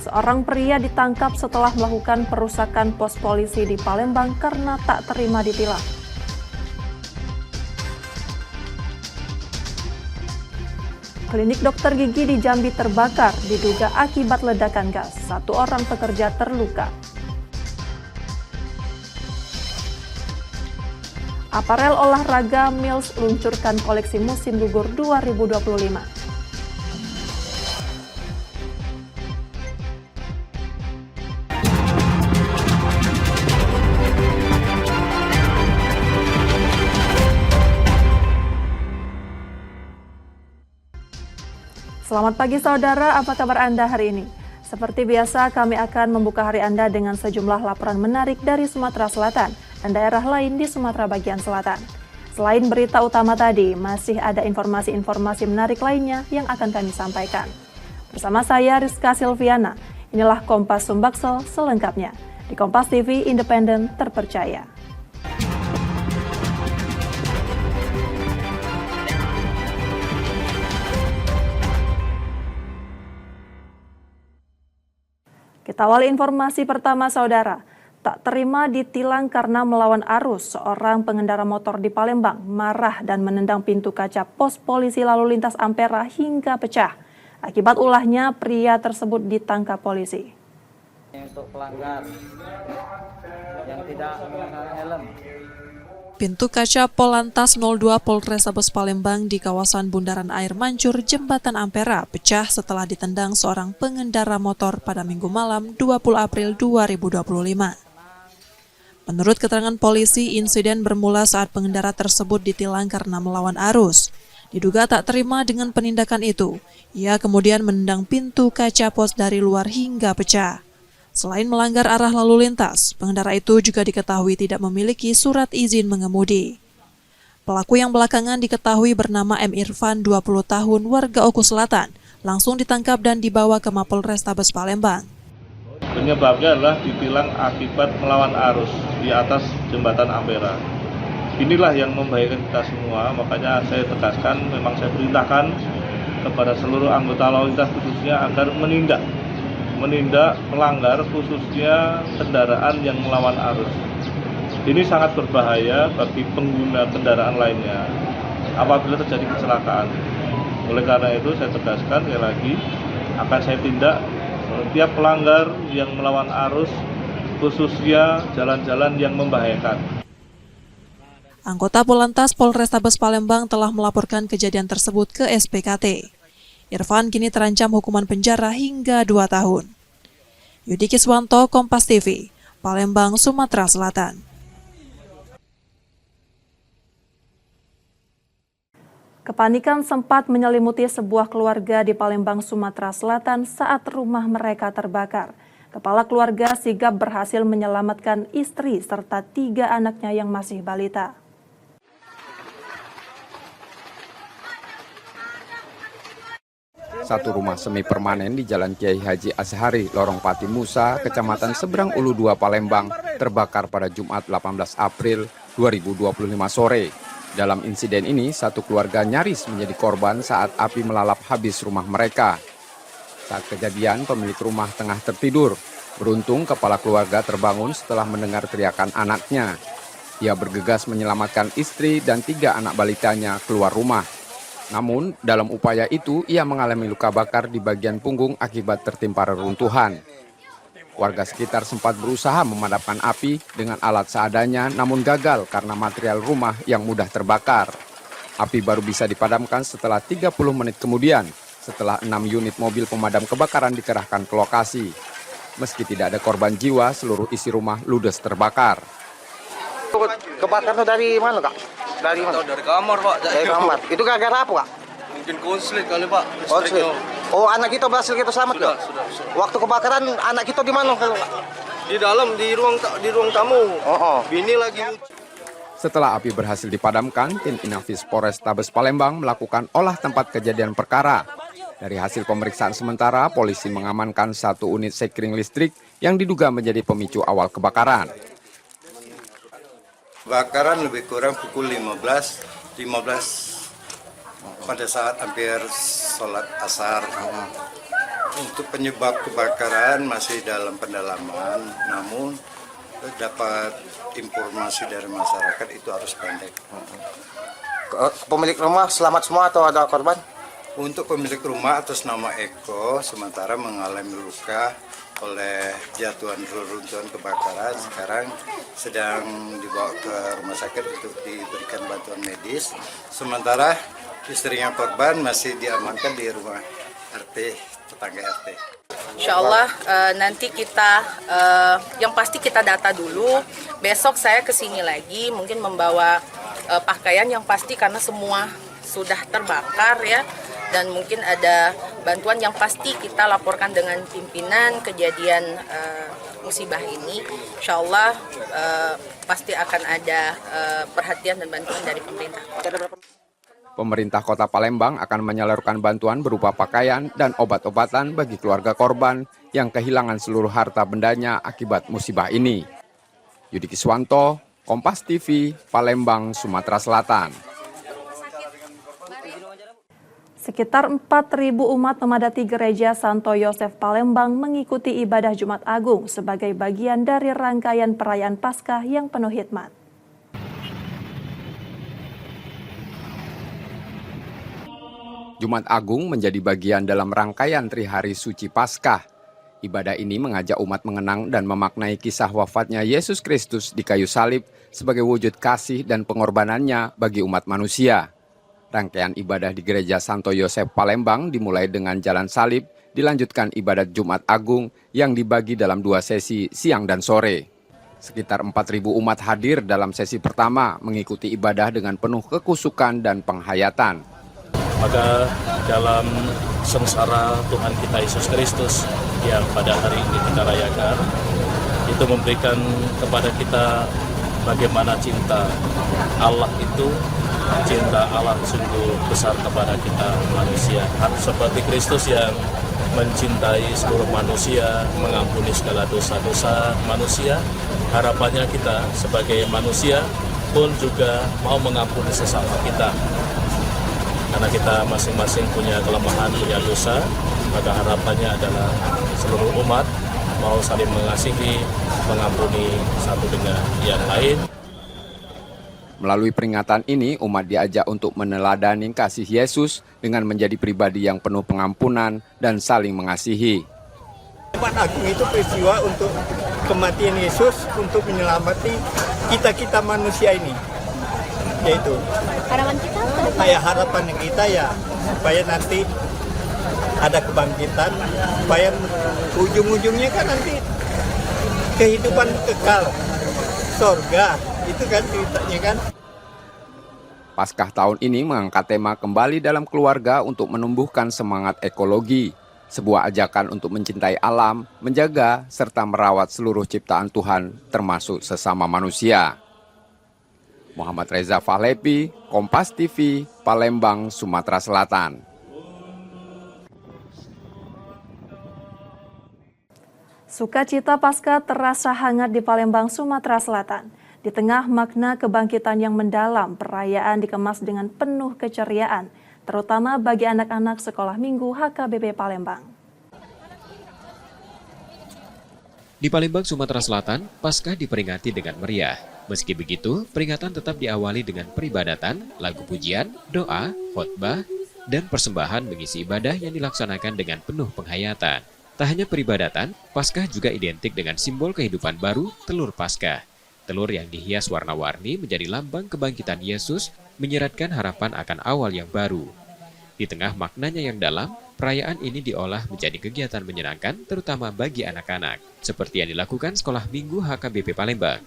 Seorang pria ditangkap setelah melakukan perusakan pos polisi di Palembang karena tak terima ditilang. Klinik dokter gigi di Jambi terbakar, diduga akibat ledakan gas. 1 orang pekerja terluka. Aparel olahraga Mills luncurkan koleksi musim gugur 2025. Selamat pagi saudara, apa kabar Anda hari ini? Seperti biasa, kami akan membuka hari Anda dengan sejumlah laporan menarik dari Sumatera Selatan dan daerah lain di Sumatera bagian selatan. Selain berita utama tadi, masih ada informasi-informasi menarik lainnya yang akan kami sampaikan. Bersama saya Rizka Silviana, inilah Kompas Sumbaksel selengkapnya di Kompas TV Independen Terpercaya. Kita awali informasi pertama saudara. Tak terima ditilang karena melawan arus, seorang pengendara motor di Palembang marah dan menendang pintu kaca pos polisi lalu lintas Ampera hingga pecah. Akibat ulahnya, pria tersebut ditangkap polisi. Untuk pelanggar yang tidak mengenakan helm. Pintu kaca Polantas 02 Polrestabes Palembang di kawasan Bundaran Air Mancur, Jembatan Ampera, pecah setelah ditendang seorang pengendara motor pada Minggu malam 20 April 2025. Menurut keterangan polisi, insiden bermula saat pengendara tersebut ditilang karena melawan arus. Diduga tak terima dengan penindakan itu, ia kemudian menendang pintu kaca pos dari luar hingga pecah. Selain melanggar arah lalu lintas, pengendara itu juga diketahui tidak memiliki surat izin mengemudi. Pelaku yang belakangan diketahui bernama M. Irfan, 20 tahun, warga Oku Selatan, langsung ditangkap dan dibawa ke Mapolrestabes Palembang. Penyebabnya adalah ditilang akibat melawan arus di atas jembatan Ampera. Inilah yang membahayakan kita semua, makanya saya tegaskan, memang saya perintahkan kepada seluruh anggota lalu lintas khususnya agar menindak pelanggar, khususnya kendaraan yang melawan arus. Ini sangat berbahaya bagi pengguna kendaraan lainnya apabila terjadi kecelakaan. Oleh karena itu saya tegaskan sekali lagi, akan saya tindak setiap pelanggar yang melawan arus, khususnya jalan-jalan yang membahayakan. Anggota Polantas Polrestabes Palembang telah melaporkan kejadian tersebut ke SPKT. Irfan kini terancam hukuman penjara hingga 2 tahun. Yudi Kiswanto, Kompas TV, Palembang, Sumatera Selatan. Kepanikan sempat menyelimuti sebuah keluarga di Palembang, Sumatera Selatan saat rumah mereka terbakar. Kepala keluarga sigap berhasil menyelamatkan istri serta 3 anaknya yang masih balita. Satu rumah semi permanen di Jalan Kiai Haji Azhari, Lorong Pati Musa, Kecamatan Seberang Ulu 2, Palembang, terbakar pada Jumat 18 April 2025 sore. Dalam insiden ini, satu keluarga nyaris menjadi korban saat api melalap habis rumah mereka. Saat kejadian, pemilik rumah tengah tertidur. Beruntung, kepala keluarga terbangun setelah mendengar teriakan anaknya. Ia bergegas menyelamatkan istri dan 3 anak balitanya keluar rumah. Namun, dalam upaya itu, ia mengalami luka bakar di bagian punggung akibat tertimpa reruntuhan. Warga sekitar sempat berusaha memadamkan api dengan alat seadanya, namun gagal karena material rumah yang mudah terbakar. Api baru bisa dipadamkan setelah 30 menit kemudian, setelah 6 unit mobil pemadam kebakaran dikerahkan ke lokasi. Meski tidak ada korban jiwa, seluruh isi rumah ludes terbakar. Kebakaran dari mana, Kak? Dari mana? Dari kamar, Pak. Dari kamar. Itu gara-gara apa, Kak? Mungkin konslet kali, Pak. Konslet. Oh, anak kita berhasil kita selamat, Kak? Sudah. Waktu kebakaran anak kita di mana, Kak? Di dalam, di ruang tamu. Bini lagi. Setelah api berhasil dipadamkan, tim Inafis Polrestabes Palembang melakukan olah tempat kejadian perkara. Dari hasil pemeriksaan sementara, polisi mengamankan 1 unit sekring listrik yang diduga menjadi pemicu awal kebakaran. Kebakaran lebih kurang pukul 15 pada saat hampir sholat asar. Untuk penyebab kebakaran masih dalam pendalaman, namun dapat informasi dari masyarakat itu arus pendek. Pemilik rumah selamat semua atau ada korban? Untuk pemilik rumah atas nama Eko sementara mengalami luka oleh jatuhan reruntuhan kebakaran. Sekarang sedang dibawa ke rumah sakit untuk diberikan bantuan medis. Sementara istrinya korban masih diamankan di rumah RT, tetangga RT. Insya Allah nanti kita yang pasti kita data dulu. Besok saya kesini lagi mungkin membawa pakaian yang pasti karena semua sudah terbakar ya. Dan mungkin ada bantuan yang pasti kita laporkan dengan pimpinan kejadian musibah ini. Insya Allah pasti akan ada perhatian dan bantuan dari pemerintah. Pemerintah Kota Palembang akan menyalurkan bantuan berupa pakaian dan obat-obatan bagi keluarga korban yang kehilangan seluruh harta bendanya akibat musibah ini. Yudi Kiswanto, Kompas TV, Palembang, Sumatera Selatan. Sekitar 4.000 umat memadati gereja Santo Yosef Palembang mengikuti ibadah Jumat Agung sebagai bagian dari rangkaian perayaan Paskah yang penuh hikmat. Jumat Agung menjadi bagian dalam rangkaian Trihari Suci Paskah. Ibadah ini mengajak umat mengenang dan memaknai kisah wafatnya Yesus Kristus di kayu salib sebagai wujud kasih dan pengorbanannya bagi umat manusia. Rangkaian ibadah di Gereja Santo Yosef Palembang dimulai dengan jalan salib, dilanjutkan ibadat Jumat Agung yang dibagi dalam 2 sesi siang dan sore. Sekitar 4.000 umat hadir dalam sesi pertama mengikuti ibadah dengan penuh kekusukan dan penghayatan. Maka dalam sengsara Tuhan kita Yesus Kristus yang pada hari ini kita rayakan, itu memberikan kepada kita bagaimana cinta Allah itu, cinta Allah sungguh besar kepada kita manusia. Seperti Kristus yang mencintai seluruh manusia, mengampuni segala dosa-dosa manusia, harapannya kita sebagai manusia pun juga mau mengampuni sesama kita. Karena kita masing-masing punya kelemahan, punya dosa, maka harapannya adalah seluruh umat mau saling mengasihi, mengampuni satu dengan yang lain. Melalui peringatan ini, umat diajak untuk meneladani kasih Yesus dengan menjadi pribadi yang penuh pengampunan dan saling mengasihi. Jumat Agung itu peristiwa untuk kematian Yesus untuk menyelamati kita manusia ini. Yaitu harapan kita ya supaya nanti ada kebangkitan, supaya ujung-ujungnya kan nanti kehidupan kekal, sorga. Itu kan ceritanya kan. Paskah tahun ini mengangkat tema kembali dalam keluarga untuk menumbuhkan semangat ekologi, sebuah ajakan untuk mencintai alam, menjaga, serta merawat seluruh ciptaan Tuhan, termasuk sesama manusia. Muhammad Reza Fahlepi, Kompas TV, Palembang, Sumatera Selatan. Sukacita Paskah terasa hangat di Palembang, Sumatera Selatan. Di tengah makna kebangkitan yang mendalam, perayaan dikemas dengan penuh keceriaan, terutama bagi anak-anak sekolah minggu HKBP Palembang. Di Palembang, Sumatera Selatan, Paskah diperingati dengan meriah. Meski begitu, peringatan tetap diawali dengan peribadatan, lagu pujian, doa, khotbah, dan persembahan mengisi ibadah yang dilaksanakan dengan penuh penghayatan. Tak hanya peribadatan, Paskah juga identik dengan simbol kehidupan baru, telur Paskah. Telur yang dihias warna-warni menjadi lambang kebangkitan Yesus, menyiratkan harapan akan awal yang baru. Di tengah maknanya yang dalam, perayaan ini diolah menjadi kegiatan menyenangkan terutama bagi anak-anak, seperti yang dilakukan Sekolah Minggu HKBP Palembang.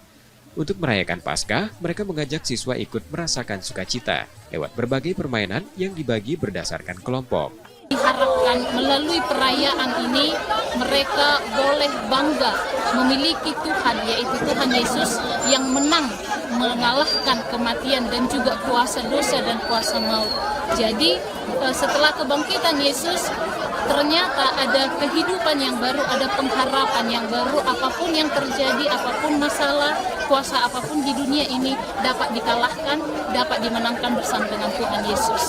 Untuk merayakan Paskah, mereka mengajak siswa ikut merasakan sukacita lewat berbagai permainan yang dibagi berdasarkan kelompok. Diharapkan melalui perayaan ini mereka boleh bangga memiliki Tuhan, yaitu Tuhan Yesus yang menang mengalahkan kematian dan juga kuasa dosa dan kuasa maut. Jadi setelah kebangkitan Yesus ternyata ada kehidupan yang baru, ada pengharapan yang baru. Apapun yang terjadi, apapun masalah, kuasa apapun di dunia ini dapat dikalahkan, dapat dimenangkan bersama dengan Tuhan Yesus.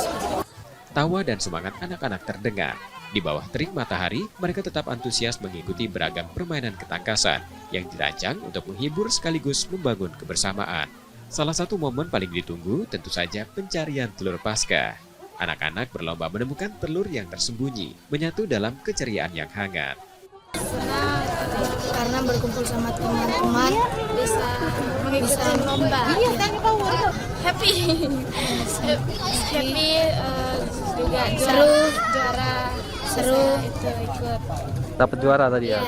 Tawa dan semangat anak-anak terdengar. Di bawah terik matahari, mereka tetap antusias mengikuti beragam permainan ketangkasan yang dirancang untuk menghibur sekaligus membangun kebersamaan. Salah satu momen paling ditunggu tentu saja pencarian telur Paskah. Anak-anak berlomba menemukan telur yang tersembunyi, menyatu dalam keceriaan yang hangat. Karena berkumpul sama teman-teman bisa mengikuti lomba. Happy juga seru, juara seru itu ikut. Dapat juara tadi ya.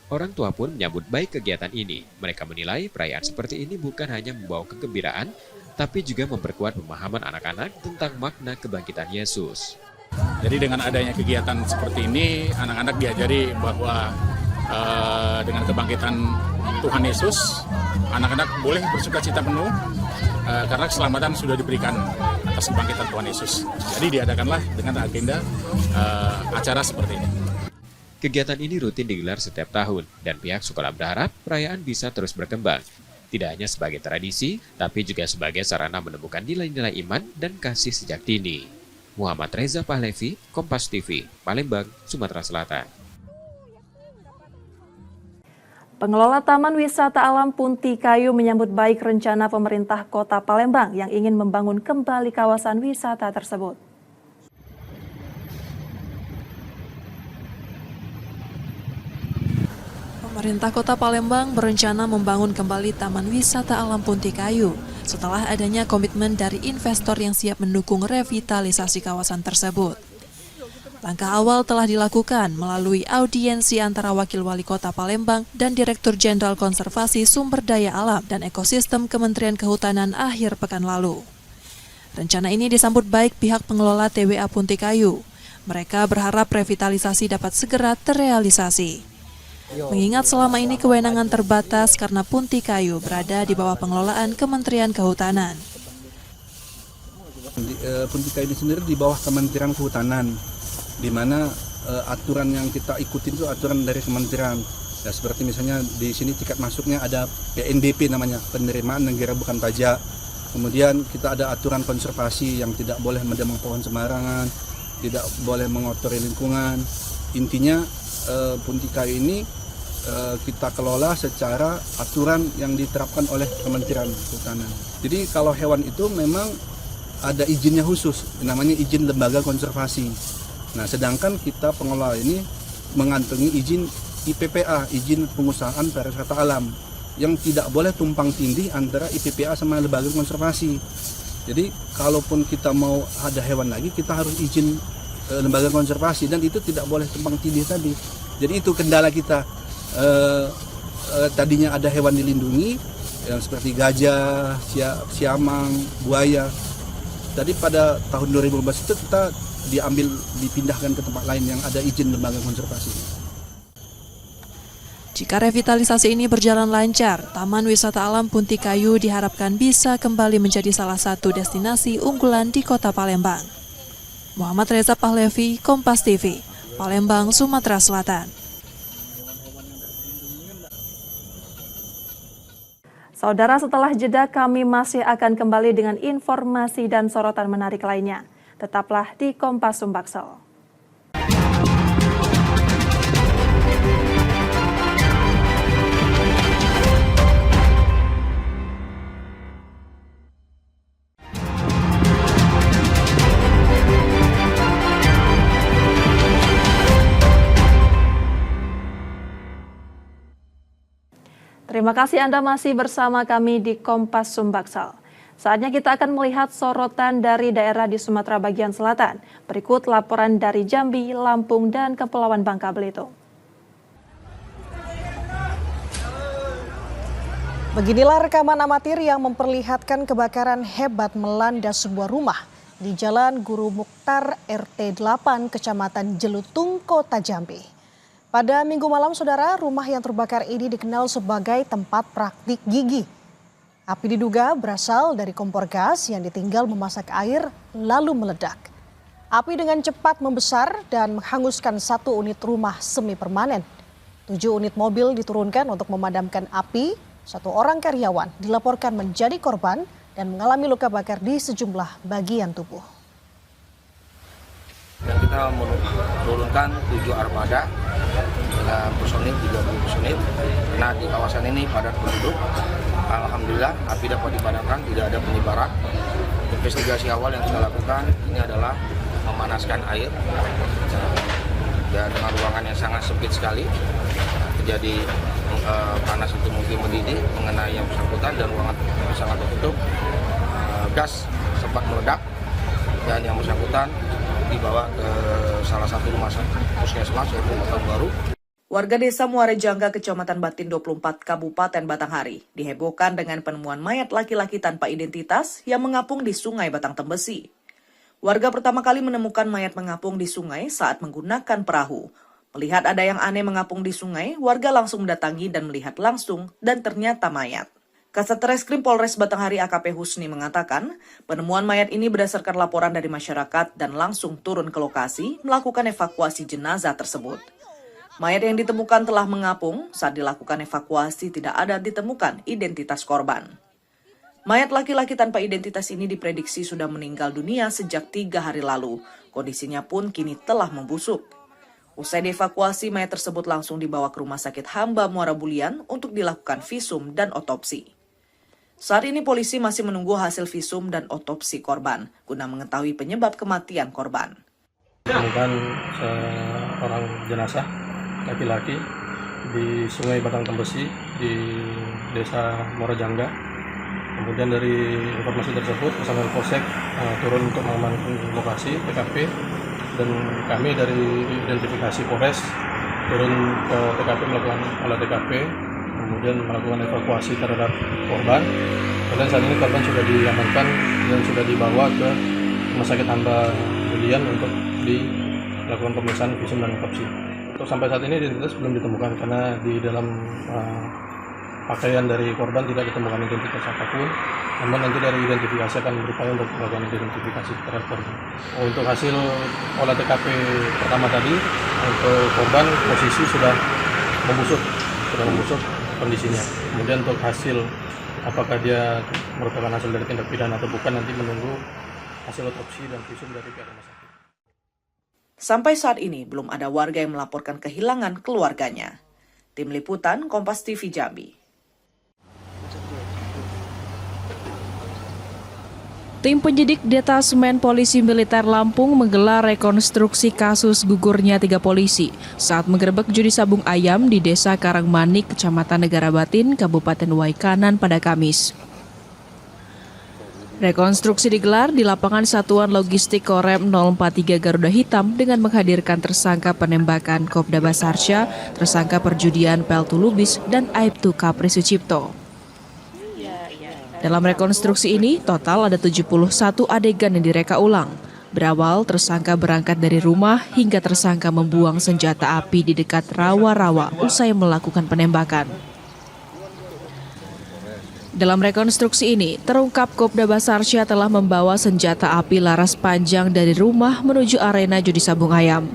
Orang tua pun menyambut baik kegiatan ini. Mereka menilai perayaan seperti ini bukan hanya membawa kegembiraan, tapi juga memperkuat pemahaman anak-anak tentang makna kebangkitan Yesus. Jadi dengan adanya kegiatan seperti ini, anak-anak diajari bahwa dengan kebangkitan Tuhan Yesus, anak-anak boleh bersukacita penuh karena keselamatan sudah diberikan atas kebangkitan Tuhan Yesus. Jadi diadakanlah dengan agenda acara seperti ini. Kegiatan ini rutin digelar setiap tahun dan pihak sekolah berharap perayaan bisa terus berkembang. Tidak hanya sebagai tradisi, tapi juga sebagai sarana menemukan nilai-nilai iman dan kasih sejak dini. Muhammad Reza Pahlevi, Kompas TV, Palembang, Sumatera Selatan. Pengelola Taman Wisata Alam Punti Kayu menyambut baik rencana pemerintah Kota Palembang yang ingin membangun kembali kawasan wisata tersebut. Pemerintah Kota Palembang berencana membangun kembali Taman Wisata Alam Punti Kayu setelah adanya komitmen dari investor yang siap mendukung revitalisasi kawasan tersebut. Langkah awal telah dilakukan melalui audiensi antara Wakil Wali Kota Palembang dan Direktur Jenderal Konservasi Sumber Daya Alam dan Ekosistem Kementerian Kehutanan akhir pekan lalu. Rencana ini disambut baik pihak pengelola TWA Punti Kayu. Mereka berharap revitalisasi dapat segera terrealisasi. Mengingat selama ini kewenangan terbatas karena Punti Kayu berada di bawah pengelolaan Kementerian Kehutanan. Punti Kayu ini sendiri di bawah Kementerian Kehutanan, di mana aturan yang kita ikutin itu aturan dari kementerian. Ya, seperti misalnya di sini tiket masuknya ada PNBP namanya, penerimaan negara bukan pajak. Kemudian kita ada aturan konservasi yang tidak boleh menebang pohon sembarangan, tidak boleh mengotori lingkungan. Intinya Punti Kayu ini kita kelola secara aturan yang diterapkan oleh Kementerian Kehutanan. Jadi kalau hewan itu memang ada izinnya khusus, namanya izin lembaga konservasi. Nah, sedangkan kita pengelola ini mengantongi izin IPPA, izin pengusahaan pariwisata alam, yang tidak boleh tumpang tindih antara IPPA sama lembaga konservasi. Jadi, kalaupun kita mau ada hewan lagi, kita harus izin lembaga konservasi, dan itu tidak boleh tumpang tindih tadi. Jadi itu kendala kita. Tadinya ada hewan dilindungi, yang seperti gajah, siamang, buaya. Tadi pada tahun 2015 itu kita dipindahkan ke tempat lain yang ada izin lembaga konservasi. Jika revitalisasi ini berjalan lancar, Taman Wisata Alam Punti Kayu diharapkan bisa kembali menjadi salah satu destinasi unggulan di Kota Palembang. Muhammad Reza Pahlevi, Kompas TV, Palembang, Sumatera Selatan. Saudara, setelah jeda kami masih akan kembali dengan informasi dan sorotan menarik lainnya. Tetaplah di Kompas Sumbaksel. Terima kasih Anda masih bersama kami di Kompas Sumbaksel. Saatnya kita akan melihat sorotan dari daerah di Sumatera bagian selatan. Berikut laporan dari Jambi, Lampung, dan Kepulauan Bangka Belitung. Beginilah rekaman amatir yang memperlihatkan kebakaran hebat melanda sebuah rumah di Jalan Guru Mukhtar RT 8 Kecamatan Jelutung, Kota Jambi. Pada Minggu malam, saudara, rumah yang terbakar ini dikenal sebagai tempat praktik gigi. Api diduga berasal dari kompor gas yang ditinggal memasak air lalu meledak. Api dengan cepat membesar dan menghanguskan 1 unit rumah semi permanen. 7 unit mobil diturunkan untuk memadamkan api. 1 orang karyawan dilaporkan menjadi korban dan mengalami luka bakar di sejumlah bagian tubuh. kita menurunkan 7 armada dengan personil 30 personil. Nah, di kawasan ini padat penduduk. Alhamdulillah api dapat dipadamkan, tidak ada penyebaran. Investigasi awal yang kita lakukan ini adalah memanaskan air dan dengan ruangan yang sangat sempit sekali. Terjadi panas itu mungkin mendidih mengenai yang bersangkutan dan ruangan sangat tertutup. Gas sempat meledak dan yang bersangkutan dibawa ke salah satu rumah sakit puskesmas yaitu Baru. Warga desa Muara Jangga, Kecamatan Batin 24, Kabupaten Batanghari, dihebohkan dengan penemuan mayat laki-laki tanpa identitas yang mengapung di Sungai Batang Tembesi. Warga pertama kali menemukan mayat mengapung di sungai saat menggunakan perahu. Melihat ada yang aneh mengapung di sungai, warga langsung mendatangi dan melihat langsung dan ternyata mayat. Kasat Reskrim Polres Batanghari AKP Husni mengatakan, penemuan mayat ini berdasarkan laporan dari masyarakat dan langsung turun ke lokasi melakukan evakuasi jenazah tersebut. Mayat yang ditemukan telah mengapung, saat dilakukan evakuasi tidak ada ditemukan identitas korban. Mayat laki-laki tanpa identitas ini diprediksi sudah meninggal dunia sejak 3 hari lalu. Kondisinya pun kini telah membusuk. Usai dievakuasi, mayat tersebut langsung dibawa ke Rumah Sakit Hamba Muara Bulian untuk dilakukan visum dan otopsi. Saat ini polisi masih menunggu hasil visum dan otopsi korban guna mengetahui penyebab kematian korban. Ditemukan seorang jenazah laki-laki di Sungai Batang Tembesi di Desa Muara Jangga. Kemudian dari informasi tersebut personel Polsek turun untuk mengamankan lokasi TKP dan kami dari identifikasi Polres turun ke TKP melakukan olah TKP, kemudian melakukan evakuasi terhadap korban. Dan saat ini korban sudah diamankan dan sudah dibawa ke Rumah Sakit Hamba Bulian untuk dilakukan pemeriksaan visum dan otopsi. Untuk sampai saat ini identitas belum ditemukan karena di dalam pakaian dari korban tidak ditemukan identitas apapun. Namun nanti dari identifikasi akan berupaya untuk melakukan identifikasi terhadap korban. Untuk hasil olah TKP pertama tadi, untuk korban posisi sudah membusuk kondisinya. Kemudian untuk hasil apakah dia merupakan hasil dari tindak pidana atau bukan nanti menunggu hasil otopsi dan visum dari pihak rumah sakit. Sampai saat ini belum ada warga yang melaporkan kehilangan keluarganya. Tim Liputan Kompas TV Jambi. Tim penyidik Detasemen Polisi Militer Lampung menggelar rekonstruksi kasus gugurnya 3 polisi saat menggerebek judi sabung ayam di Desa Karangmanik, Kecamatan Negara Batin, Kabupaten Waikanan pada Kamis. Rekonstruksi digelar di lapangan Satuan Logistik Korem 043 Garuda Hitam dengan menghadirkan tersangka penembakan Kopda Basarsya, tersangka perjudian Peltu Lubis, dan Aibtu Kapri Sucipto. Dalam rekonstruksi ini, total ada 71 adegan yang direka ulang. Berawal, tersangka berangkat dari rumah hingga tersangka membuang senjata api di dekat rawa-rawa usai melakukan penembakan. Dalam rekonstruksi ini, terungkap Kopda Basarsya telah membawa senjata api laras panjang dari rumah menuju arena judi sabung ayam.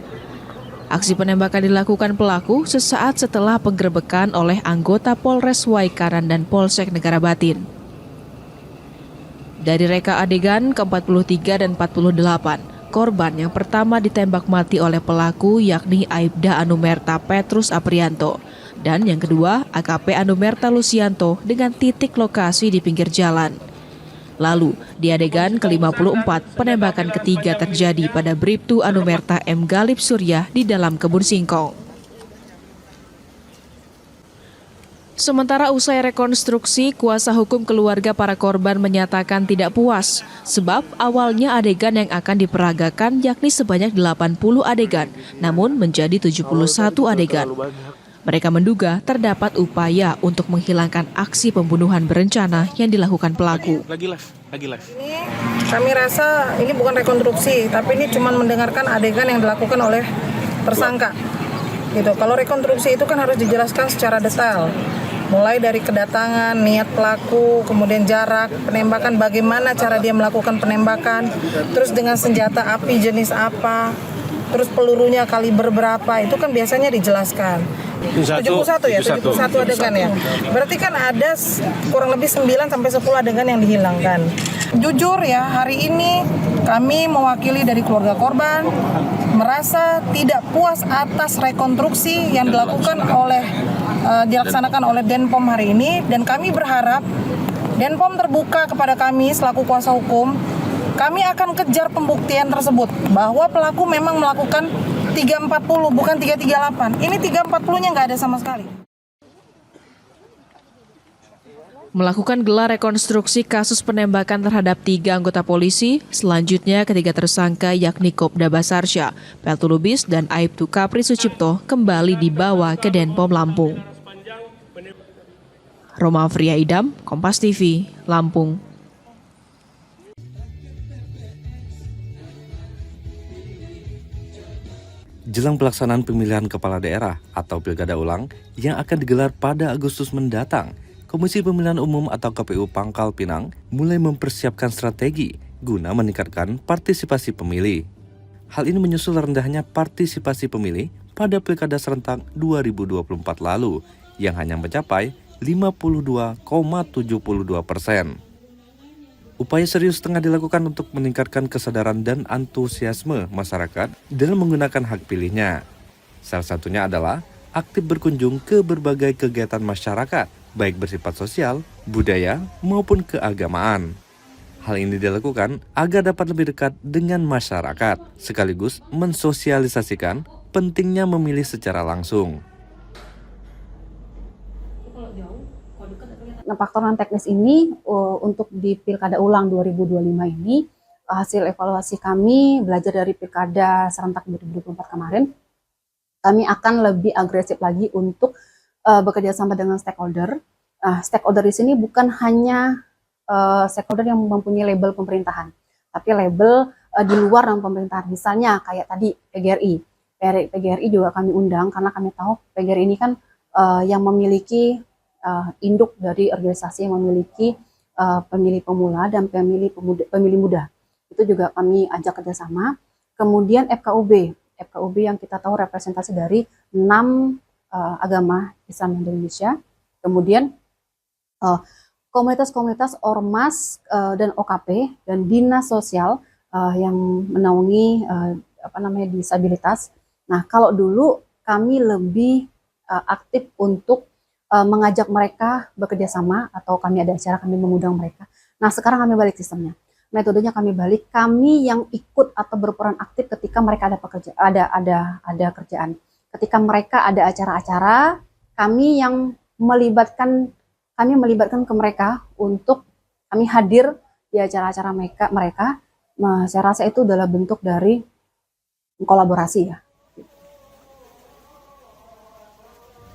Aksi penembakan dilakukan pelaku sesaat setelah penggerebekan oleh anggota Polres Waikanan dan Polsek Negara Batin. Dari reka adegan ke-43 dan 48, korban yang pertama ditembak mati oleh pelaku yakni Aibda Anumerta Petrus Aprianto. Dan yang kedua, AKP Anumerta Lucianto dengan titik lokasi di pinggir jalan. Lalu, di adegan ke-54, penembakan ketiga terjadi pada Bribtu Anumerta M. Galib Surya di dalam kebun singkong. Sementara usai rekonstruksi, kuasa hukum keluarga para korban menyatakan tidak puas, sebab awalnya adegan yang akan diperagakan yakni sebanyak 80 adegan, namun menjadi 71 adegan. Mereka menduga terdapat upaya untuk menghilangkan aksi pembunuhan berencana yang dilakukan pelaku. Lagi live. Ini kami rasa ini bukan rekonstruksi, tapi ini cuma mendengarkan adegan yang dilakukan oleh tersangka. Gitu. Kalau rekonstruksi itu kan harus dijelaskan secara detail. Mulai dari kedatangan, niat pelaku, kemudian jarak, penembakan, bagaimana cara dia melakukan penembakan, terus dengan senjata api jenis apa, terus pelurunya kaliber berapa, itu kan biasanya dijelaskan. 71 ya, 71 adegan ya. Berarti kan ada kurang lebih 9 sampai 10 adegan yang dihilangkan. Jujur ya, hari ini kami mewakili dari keluarga korban, merasa tidak puas atas rekonstruksi yang dilaksanakan oleh Denpom hari ini, dan kami berharap Denpom terbuka kepada kami selaku kuasa hukum. Kami akan kejar pembuktian tersebut bahwa pelaku memang melakukan 340 bukan 338. Ini 340-nya nggak ada sama sekali. Melakukan gelar rekonstruksi kasus penembakan terhadap 3 anggota polisi, selanjutnya ketiga tersangka yakni Kopda Basarsyah, Peltu Lubis, dan Aibtu Kapri Sucipto kembali dibawa ke Denpom Lampung. Roma Fria Idam, Kompas TV, Lampung. Jelang pelaksanaan pemilihan kepala daerah atau pilkada ulang yang akan digelar pada Agustus mendatang, Komisi Pemilihan Umum atau KPU Pangkal Pinang mulai mempersiapkan strategi guna meningkatkan partisipasi pemilih. Hal ini menyusul rendahnya partisipasi pemilih pada pilkada serentak 2024 lalu yang hanya mencapai 52,72%. Upaya serius tengah dilakukan untuk meningkatkan kesadaran dan antusiasme masyarakat dalam menggunakan hak pilihnya. Salah satunya adalah aktif berkunjung ke berbagai kegiatan masyarakat, baik bersifat sosial, budaya, maupun keagamaan. Hal ini dilakukan agar dapat lebih dekat dengan masyarakat, sekaligus mensosialisasikan pentingnya memilih secara langsung. Nah, faktor non-teknis ini untuk di Pilkada Ulang 2025 ini, hasil evaluasi kami belajar dari Pilkada serentak 2024 kemarin, kami akan lebih agresif lagi untuk bekerja sama dengan stakeholder. Stakeholder di sini bukan hanya stakeholder yang mempunyai label pemerintahan, tapi label di luar yang pemerintahan. Misalnya kayak tadi PGRI juga kami undang karena kami tahu PGRI ini kan yang memiliki induk dari organisasi yang memiliki pemilih pemula dan pemilih muda. Itu juga kami ajak kerjasama. Kemudian FKUB yang kita tahu representasi dari 6 agama Islam Indonesia. Kemudian komunitas-komunitas ormas dan OKP dan dinas sosial yang menaungi disabilitas. Nah, kalau dulu kami lebih aktif untuk mengajak mereka bekerja sama, atau kami ada acara kami mengundang mereka. Nah, sekarang kami balik sistemnya. Metodenya kami balik, kami yang ikut atau berperan aktif ketika mereka ada kerjaan. Ketika mereka ada acara-acara, kami yang melibatkan ke mereka untuk kami hadir di acara-acara mereka. Saya rasa itu adalah bentuk dari kolaborasi ya.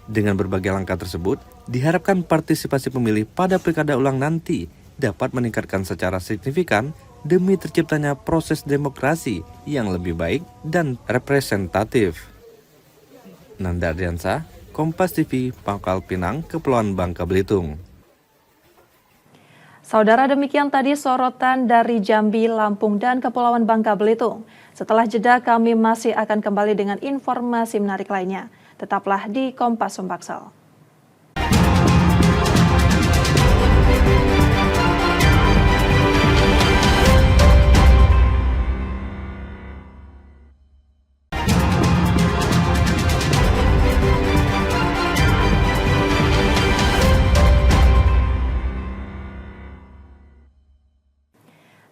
Dengan berbagai langkah tersebut, diharapkan partisipasi pemilih pada pilkada ulang nanti dapat meningkatkan secara signifikan demi terciptanya proses demokrasi yang lebih baik dan representatif. Nanda Ardiansa, Kompas TV, Pangkal Pinang, Kepulauan Bangka Belitung. Saudara, demikian tadi sorotan dari Jambi, Lampung, dan Kepulauan Bangka Belitung. Setelah jeda kami masih akan kembali dengan informasi menarik lainnya. Tetaplah di Kompas Sumbaksel.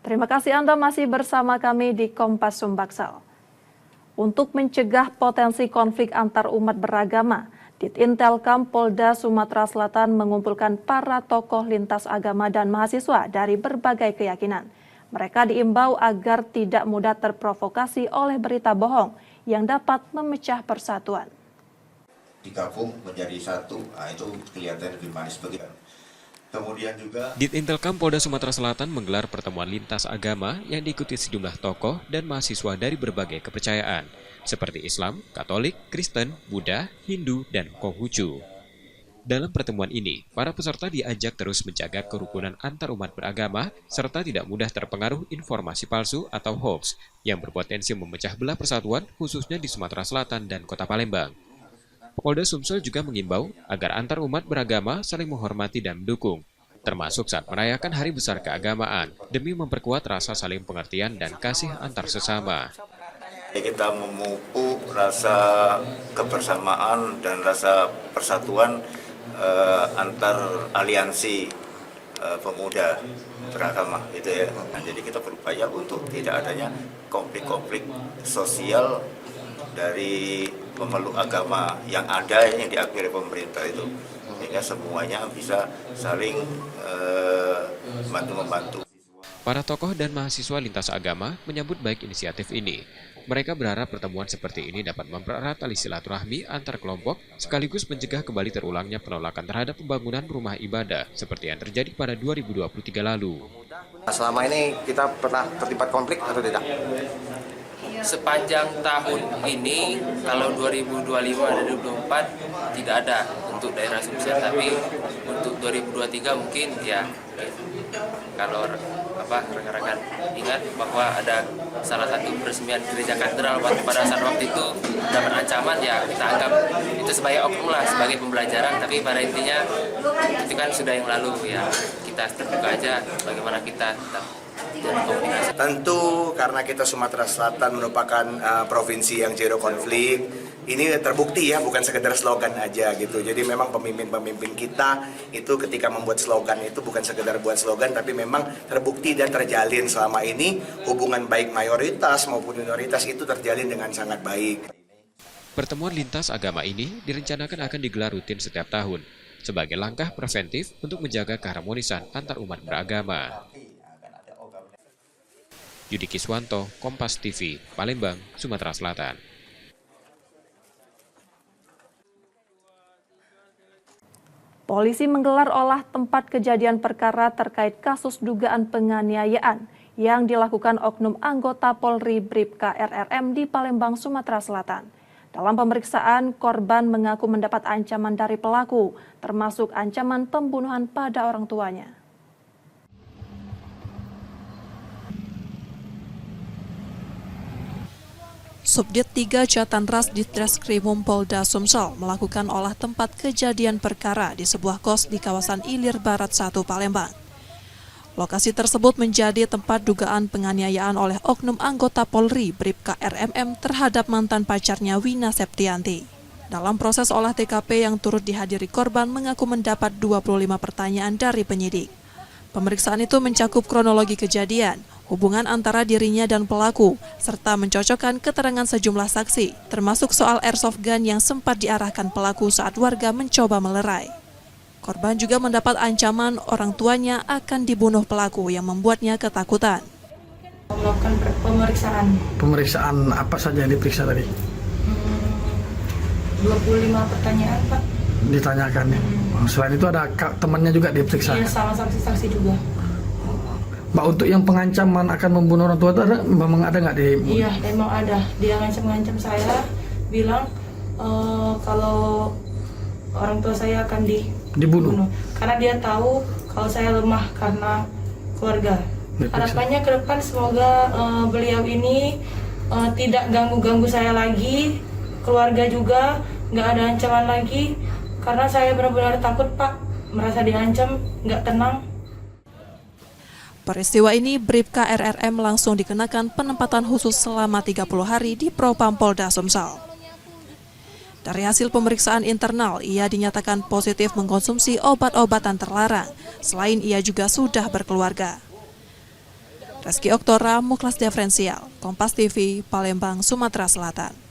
Terima kasih Anda masih bersama kami di Kompas Sumbaksel. Untuk mencegah potensi konflik antar umat beragama, Ditintelkam Polda Sumatera Selatan mengumpulkan para tokoh lintas agama dan mahasiswa dari berbagai keyakinan. Mereka diimbau agar tidak mudah terprovokasi oleh berita bohong yang dapat memecah persatuan. Digabung menjadi satu, itu kelihatan lebih manis begitu. Kemudian juga Ditintelkam Polda Sumatera Selatan menggelar pertemuan lintas agama yang diikuti sejumlah tokoh dan mahasiswa dari berbagai kepercayaan, seperti Islam, Katolik, Kristen, Buddha, Hindu, dan Konghucu. Dalam pertemuan ini, para peserta diajak terus menjaga kerukunan antar umat beragama, serta tidak mudah terpengaruh informasi palsu atau hoax yang berpotensi memecah belah persatuan, khususnya di Sumatera Selatan dan Kota Palembang. Polda Sumsel juga mengimbau agar antar umat beragama saling menghormati dan mendukung, termasuk saat merayakan Hari Besar Keagamaan, demi memperkuat rasa saling pengertian dan kasih antar sesama. Kita memupuk rasa kebersamaan dan rasa persatuan antar aliansi pemuda beragama gitu ya. Nah, jadi kita berupaya untuk tidak adanya konflik-konflik sosial dari pemeluk agama yang ada yang diakui oleh pemerintah itu, sehingga semuanya bisa saling membantu. Para tokoh dan mahasiswa lintas agama menyambut baik inisiatif ini. Mereka berharap pertemuan seperti ini dapat mempererat tali silaturahmi antar kelompok, sekaligus mencegah kembali terulangnya penolakan terhadap pembangunan rumah ibadah seperti yang terjadi pada 2023 lalu. Selama ini kita pernah terlibat konflik atau tidak? Sepanjang tahun ini, kalau 2025 dan 2024 tidak ada untuk daerah Sumsel, tapi untuk 2023 mungkin ya. Kalau rekan-rekan ingat bahwa ada salah satu peresmian gereja katedral pada saat waktu itu dapat ancaman, ya kita anggap itu sebagai oknum lah, sebagai pembelajaran, tapi pada intinya itu kan sudah yang lalu, ya kita terbuka aja bagaimana kita tetap komunikasi. Tentu karena kita Sumatera Selatan merupakan provinsi yang zero konflik, ini terbukti ya, bukan sekedar slogan aja gitu. Jadi memang pemimpin-pemimpin kita itu ketika membuat slogan itu bukan sekedar buat slogan, tapi memang terbukti dan terjalin selama ini hubungan baik mayoritas maupun minoritas itu terjalin dengan sangat baik. Pertemuan lintas agama ini direncanakan akan digelar rutin setiap tahun sebagai langkah preventif untuk menjaga keharmonisan antar umat beragama. Yudi Kiswanto, Kompas TV, Palembang, Sumatera Selatan. Polisi menggelar olah tempat kejadian perkara terkait kasus dugaan penganiayaan yang dilakukan oknum anggota Polri Bribka RRM di Palembang, Sumatera Selatan. Dalam pemeriksaan, korban mengaku mendapat ancaman dari pelaku, termasuk ancaman pembunuhan pada orang tuanya. Subdit 3 Jatanras Ditreskrimum Polda Sumsel melakukan olah tempat kejadian perkara di sebuah kos di kawasan Ilir Barat 1 Palembang. Lokasi tersebut menjadi tempat dugaan penganiayaan oleh oknum anggota Polri Bribka RMM terhadap mantan pacarnya Wina Septianti. Dalam proses olah TKP yang turut dihadiri korban mengaku mendapat 25 pertanyaan dari penyidik. Pemeriksaan itu mencakup kronologi kejadian, hubungan antara dirinya dan pelaku, serta mencocokkan keterangan sejumlah saksi, termasuk soal airsoft gun yang sempat diarahkan pelaku saat warga mencoba melerai. Korban juga mendapat ancaman orang tuanya akan dibunuh pelaku yang membuatnya ketakutan. Melakukan pemeriksaan. Pemeriksaan apa saja yang diperiksa tadi? 25 pertanyaan, Pak. Ditanyakan ya? Selain itu ada temannya juga diperiksa? Iya, sama saksi-saksi juga. Mbak, untuk yang pengancaman akan membunuh orang tua itu ada, memang ada nggak di? Iya, emang ada. Dia ngancam saya, bilang kalau orang tua saya akan dibunuh. Karena dia tahu kalau saya lemah karena keluarga. Harapannya ke depan semoga beliau ini tidak ganggu-ganggu saya lagi, keluarga juga nggak ada ancaman lagi. Karena saya benar-benar takut, Pak, merasa diancam, nggak tenang. Peristiwa ini Bribka RRM langsung dikenakan penempatan khusus selama 30 hari di Propam Polda Sumsel. Dari hasil pemeriksaan internal, ia dinyatakan positif mengkonsumsi obat-obatan terlarang, selain ia juga sudah berkeluarga. Reski Oktora, Muklas Diferensial, Kompas TV, Palembang, Sumatera Selatan.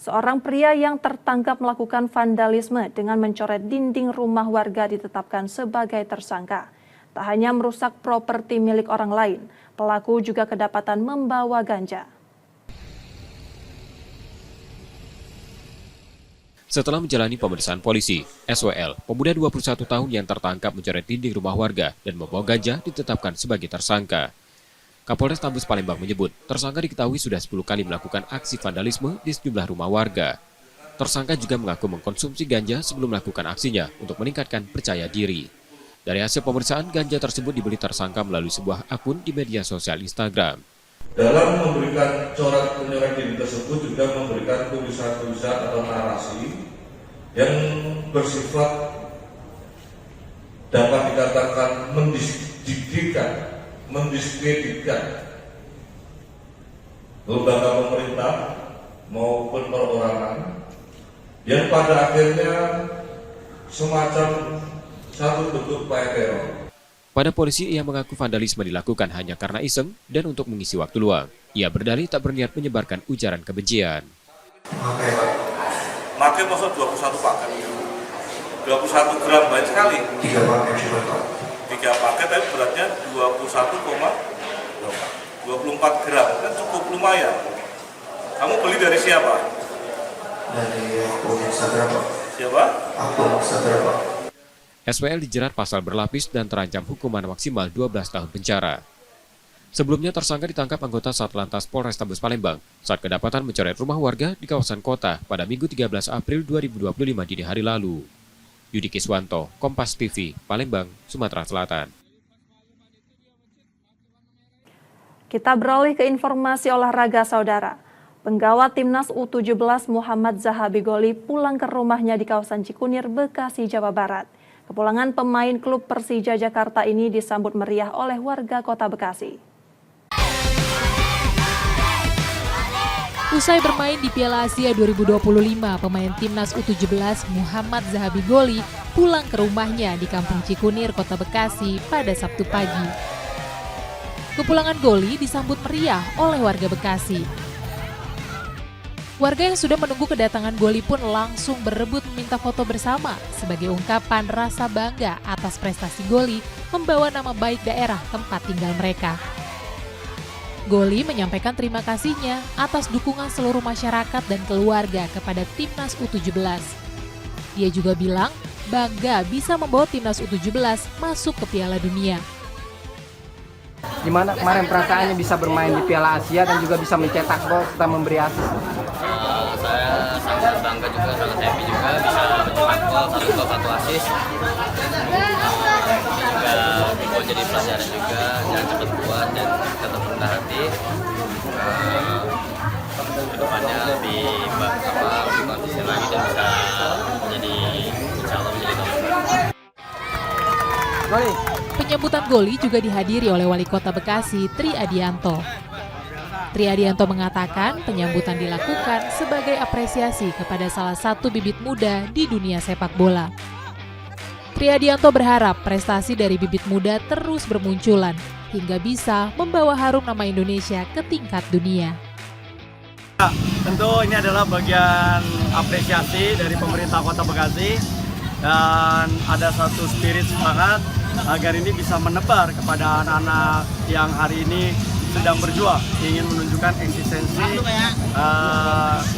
Seorang pria yang tertangkap melakukan vandalisme dengan mencoret dinding rumah warga ditetapkan sebagai tersangka. Tak hanya merusak properti milik orang lain, pelaku juga kedapatan membawa ganja. Setelah menjalani pemeriksaan polisi, SWL, pemuda 21 tahun yang tertangkap mencoret dinding rumah warga dan membawa ganja ditetapkan sebagai tersangka. Kapolres Tabes Palembang menyebut, tersangka diketahui sudah 10 kali melakukan aksi vandalisme di sejumlah rumah warga. Tersangka juga mengaku mengkonsumsi ganja sebelum melakukan aksinya untuk meningkatkan percaya diri. Dari hasil pemeriksaan, ganja tersebut dibeli tersangka melalui sebuah akun di media sosial Instagram. Dalam memberikan coret penyoret diri tersebut juga memberikan tulisan-tulisan atau narasi yang bersifat dapat dikatakan mendiskreditkan lembaga pemerintah maupun perorangan yang pada akhirnya semacam satu bentuk upaya teror. Pada polisi, ia mengaku vandalisme dilakukan hanya karena iseng dan untuk mengisi waktu luang. Ia berdalih tak berniat menyebarkan ujaran kebencian. Makai maksud 21 paket. 21 gram banyak sekali. 3 paket tapi beratnya 24 gram. Kan cukup lumayan. Kamu beli dari siapa? Dari akun Instagram. Siapa? Akun Instagram. SWL dijerat pasal berlapis dan terancam hukuman maksimal 12 tahun penjara. Sebelumnya tersangka ditangkap anggota Satlantas Polrestabes Palembang saat kedapatan mencoret rumah warga di kawasan kota pada Minggu 13 April 2025 dini hari lalu. Yudi Kiswanto, Kompas TV, Palembang, Sumatera Selatan. Kita beralih ke informasi olahraga, saudara. Penggawat Timnas U17 Muhammad Zahabi Goli pulang ke rumahnya di kawasan Cikunir, Bekasi, Jawa Barat. Kepulangan pemain klub Persija Jakarta ini disambut meriah oleh warga kota Bekasi. Usai bermain di Piala Asia 2025, pemain Timnas U17 Muhammad Zahabi Goli pulang ke rumahnya di Kampung Cikunir, Kota Bekasi pada Sabtu pagi. Kepulangan Goli disambut meriah oleh warga Bekasi. Warga yang sudah menunggu kedatangan Goli pun langsung berebut meminta foto bersama sebagai ungkapan rasa bangga atas prestasi Goli membawa nama baik daerah tempat tinggal mereka. Goli menyampaikan terima kasihnya atas dukungan seluruh masyarakat dan keluarga kepada Timnas U17. Dia juga bilang bangga bisa membawa Timnas U17 masuk ke Piala Dunia. Gimana kemarin perasaannya bisa bermain di Piala Asia dan juga bisa mencetak gol serta memberi assist? Saya sangat bangga juga, sangat happy juga bisa mencetak gol, 1 gol 1 assist. Ini juga jadi pelajaran juga, jangan cepat kuat dan tetap rendah hati. Kedepannya lebih konsisten lagi dan bisa menjadi, insya Allah menjadi nomor. Penyambutan Goli juga dihadiri oleh Wali Kota Bekasi, Tri Adianto. Tri Adianto mengatakan penyambutan dilakukan sebagai apresiasi kepada salah satu bibit muda di dunia sepak bola. Tri Adianto berharap prestasi dari bibit muda terus bermunculan hingga bisa membawa harum nama Indonesia ke tingkat dunia. Tentu ini adalah bagian apresiasi dari pemerintah Kota Bekasi dan ada satu spirit semangat agar ini bisa menebar kepada anak-anak yang hari ini sedang berjuang, ingin menunjukkan eksistensi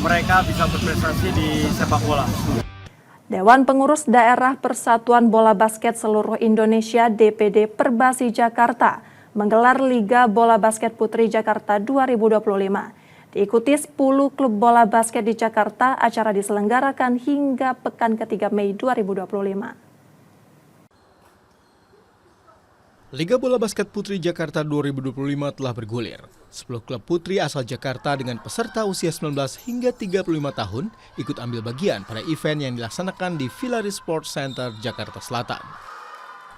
mereka bisa berprestasi di sepak bola. Dewan Pengurus Daerah Persatuan Bola Basket Seluruh Indonesia DPD Perbasi Jakarta menggelar Liga Bola Basket Putri Jakarta 2025. Diikuti 10 klub bola basket di Jakarta, acara diselenggarakan hingga pekan ketiga Mei 2025. Liga Bola Basket Putri Jakarta 2025 telah bergulir. 10 klub putri asal Jakarta dengan peserta usia 19 hingga 35 tahun ikut ambil bagian pada event yang dilaksanakan di Villari Sports Center, Jakarta Selatan.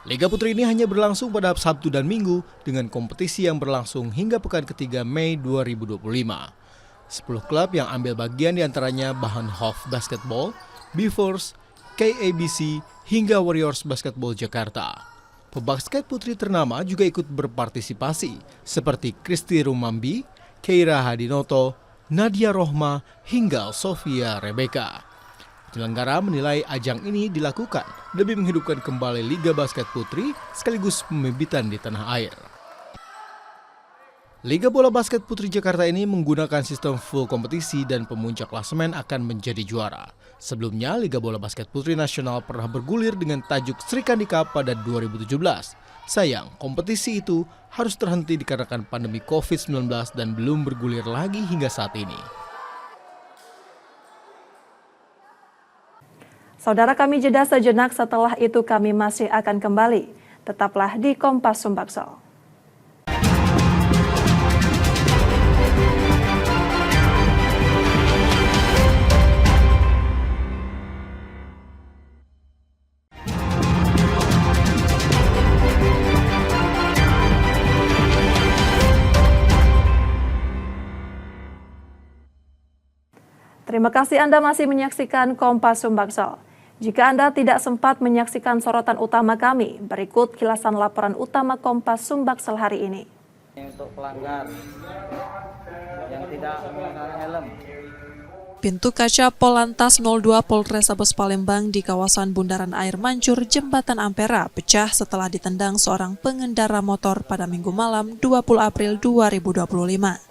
Liga Putri ini hanya berlangsung pada Sabtu dan Minggu dengan kompetisi yang berlangsung hingga pekan ketiga Mei 2025. 10 klub yang ambil bagian diantaranya Bahanhof Basketball, B-Force, KABC, hingga Warriors Basketball Jakarta. Pebasket putri ternama juga ikut berpartisipasi seperti Kristi Rumambi, Keira Hadinoto, Nadia Rohma, hingga Sofia Rebecca. Penyelenggara menilai ajang ini dilakukan demi menghidupkan kembali Liga Basket Putri sekaligus pembibitan di tanah air. Liga Bola Basket Putri Jakarta ini menggunakan sistem full kompetisi dan pemuncak klasemen akan menjadi juara. Sebelumnya, Liga Bola Basket Putri Nasional pernah bergulir dengan tajuk Sri Kandi Cup pada 2017. Sayang, kompetisi itu harus terhenti dikarenakan pandemi COVID-19 dan belum bergulir lagi hingga saat ini. Saudara, kami jeda sejenak, setelah itu kami masih akan kembali. Tetaplah di Kompas Sumbaksol. Terima kasih Anda masih menyaksikan Kompas Sumbaksel. Jika Anda tidak sempat menyaksikan sorotan utama kami, berikut kilasan laporan utama Kompas Sumbaksel hari ini. Untuk pelanggar yang tidak menggunakan helm. Pintu kaca Polantas 02 Polrestabes Palembang di kawasan Bundaran Air Mancur, Jembatan Ampera, pecah setelah ditendang seorang pengendara motor pada Minggu malam 20 April 2025.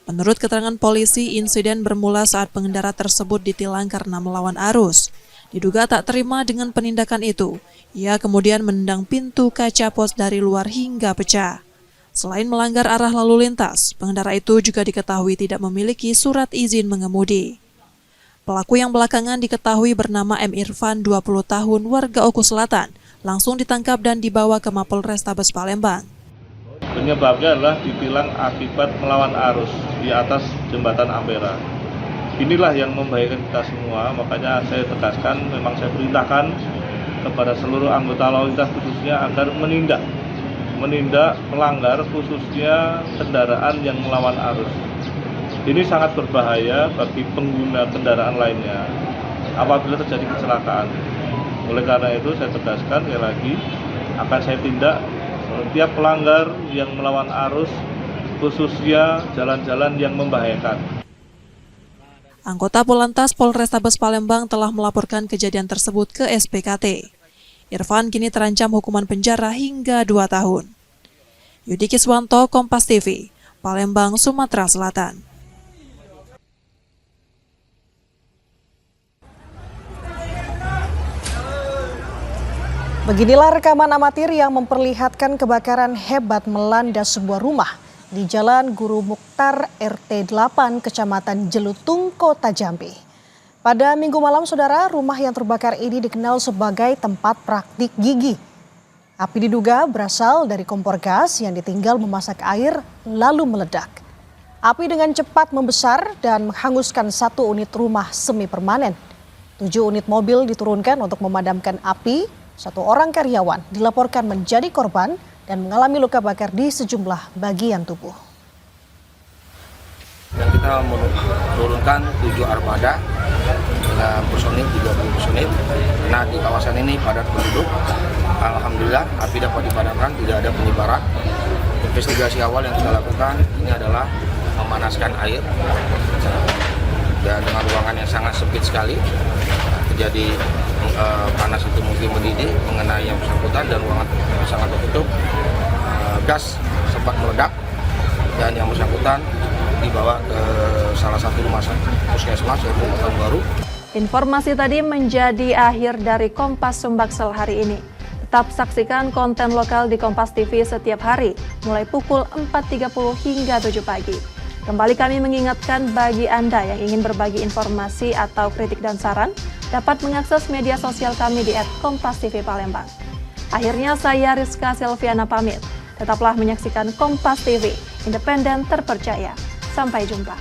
Menurut keterangan polisi, insiden bermula saat pengendara tersebut ditilang karena melawan arus. Diduga tak terima dengan penindakan itu, ia kemudian menendang pintu kaca pos dari luar hingga pecah. Selain melanggar arah lalu lintas, pengendara itu juga diketahui tidak memiliki surat izin mengemudi. Pelaku yang belakangan diketahui bernama M. Irfan, 20 tahun, warga Oku Selatan, langsung ditangkap dan dibawa ke Mapolrestabes Palembang. Penyebabnya adalah ditilang akibat melawan arus di atas jembatan Ampera. Inilah yang membahayakan kita semua, makanya saya tegaskan, memang saya perintahkan kepada seluruh anggota lalu lintas khususnya agar menindak pelanggar, khususnya kendaraan yang melawan arus. Ini sangat berbahaya bagi pengguna kendaraan lainnya apabila terjadi kecelakaan. Oleh karena itu saya tegaskan sekali lagi, akan saya tindak setiap pelanggar yang melawan arus, khususnya jalan-jalan yang membahayakan. Anggota Polantas Polrestabes Palembang telah melaporkan kejadian tersebut ke SPKT. Irfan kini terancam hukuman penjara hingga 2 tahun. Yudi Kiswanto, Kompas TV, Palembang, Sumatera Selatan. Beginilah rekaman amatir yang memperlihatkan kebakaran hebat melanda sebuah rumah di Jalan Guru Mukhtar RT 8 Kecamatan Jelutung, Kota Jambi. Pada Minggu malam, saudara, rumah yang terbakar ini dikenal sebagai tempat praktik gigi. Api diduga berasal dari kompor gas yang ditinggal memasak air lalu meledak. Api dengan cepat membesar dan menghanguskan 1 unit rumah semi permanen. 7 unit mobil diturunkan untuk memadamkan api. 1 orang karyawan dilaporkan menjadi korban dan mengalami luka bakar di sejumlah bagian tubuh. Dan kita menurunkan 7 armada dengan personil 30 personil. Nah, di kawasan ini padat penduduk. Alhamdulillah api dapat dipadamkan, tidak ada penyebaran. Investigasi awal yang kita lakukan ini adalah memanaskan air. Dan dengan ruangan yang sangat sempit sekali, terjadi panas itu mungkin mendidih mengenai yang bersangkutan dan ruangan sangat tertutup. Gas sempat meledak dan yang bersangkutan dibawa ke salah satu rumah sakit puskesmas yaitu Tahun Baru. Informasi tadi menjadi akhir dari Kompas Sumbaksel hari ini. Tetap saksikan konten lokal di Kompas TV setiap hari, mulai pukul 4.30 hingga 7 pagi. Kembali kami mengingatkan bagi Anda yang ingin berbagi informasi atau kritik dan saran, dapat mengakses media sosial kami di @KompasTV Palembang. Akhirnya saya Rizka Silviana pamit. Tetaplah menyaksikan Kompas TV, independen terpercaya. Sampai jumpa.